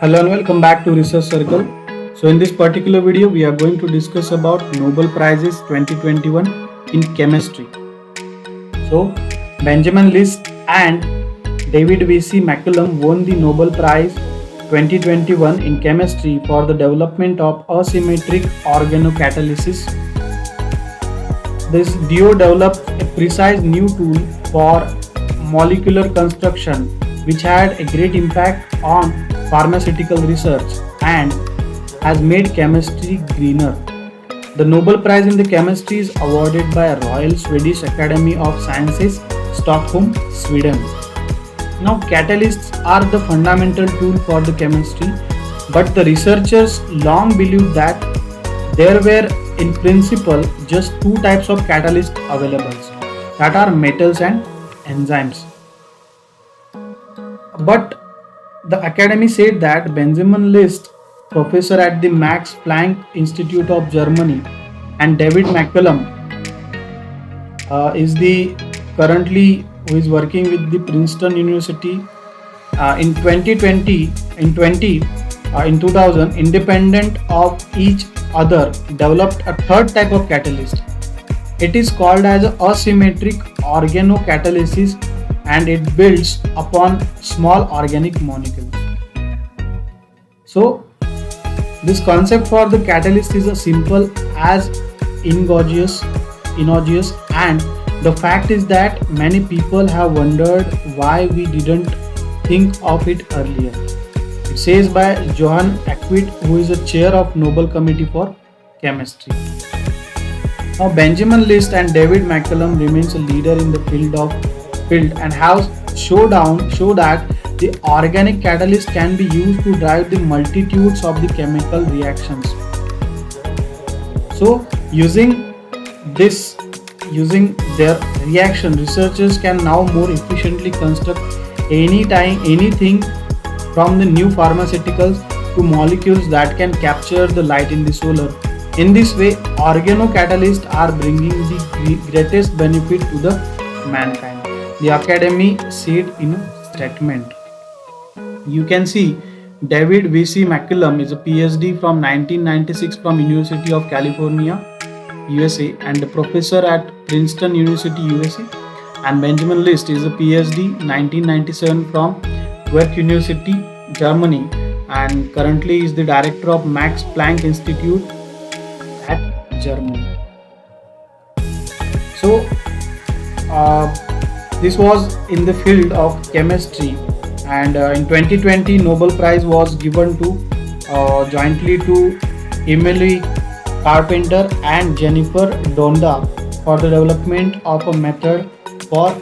Hello and welcome back to Research Circle. So in this particular video we are going to discuss about Nobel Prizes 2021 in chemistry. So Benjamin List and David V.C. McCallum won the Nobel Prize 2021 in chemistry for the development of asymmetric organocatalysis. This duo developed a precise new tool for molecular construction which had a great impact on pharmaceutical research and has made chemistry greener. The Nobel Prize in the chemistry is awarded by Royal Swedish Academy of Sciences, Stockholm, Sweden. Now, catalysts are the fundamental tool for the chemistry, but the researchers long believed that there were, in principle, just two types of catalysts available, that are metals and enzymes. But the Academy said that Benjamin List, professor at the Max Planck Institute of Germany, and David McCallum is the currently who is working with the Princeton University in 2000, independent of each other, developed a third type of catalyst. It is called as asymmetric organocatalysis, and it builds upon small organic molecules. So this concept for the catalyst is as simple as innocuous, and the fact is that many people have wondered why we didn't think of it earlier. It says by Johan Acquit, who is a chair of Nobel Committee for Chemistry. Now Benjamin List and David McCallum remains a leader in the field and have show that the organic catalyst can be used to drive the multitudes of the chemical reactions. So using their reaction, researchers can now more efficiently construct anything from the new pharmaceuticals to molecules that can capture the light in the solar. In this way, organocatalysts are bringing the greatest benefit to the mankind, the Academy said in a statement. You can see David V.C. McCallum is a PhD from 1996 from University of California, USA, and a professor at Princeton University, USA. And Benjamin List is a PhD 1997 from Werk University, Germany, and currently is the director of Max Planck Institute at Germany. So this was in the field of chemistry, and in 2020 Nobel Prize was given to jointly to Emily Carpenter and Jennifer Doudna for the development of a method for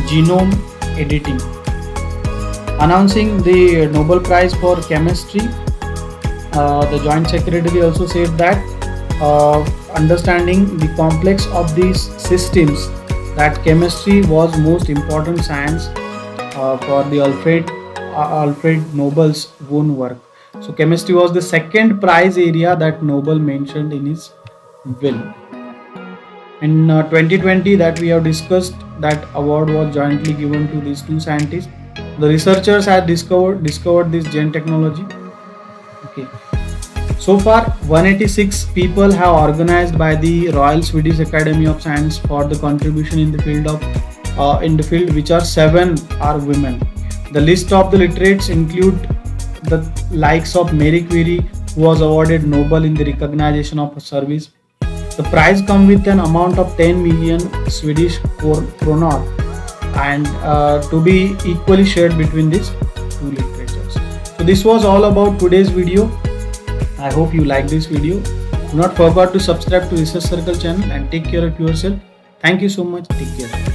genome editing. Announcing the Nobel Prize for chemistry, the joint secretary also said that understanding the complex of these systems, that chemistry was most important science for the Alfred Nobel's own work. So chemistry was the second prize area that Nobel mentioned in his will. In 2020 that we have discussed, that award was jointly given to these two scientists. The researchers had discovered this gene technology. Okay. So far, 186 people have organized by the Royal Swedish Academy of Science for the contribution in the field which are 7 are women. The list of the literates include the likes of Marie Curie, who was awarded Nobel in the recognition of her service. The prize comes with an amount of 10 million Swedish kronor and to be equally shared between these two literatures. So this was all about today's video. I hope you like this video. Do not forget to subscribe to Research Circle channel and take care of yourself. Thank you so much. Take care.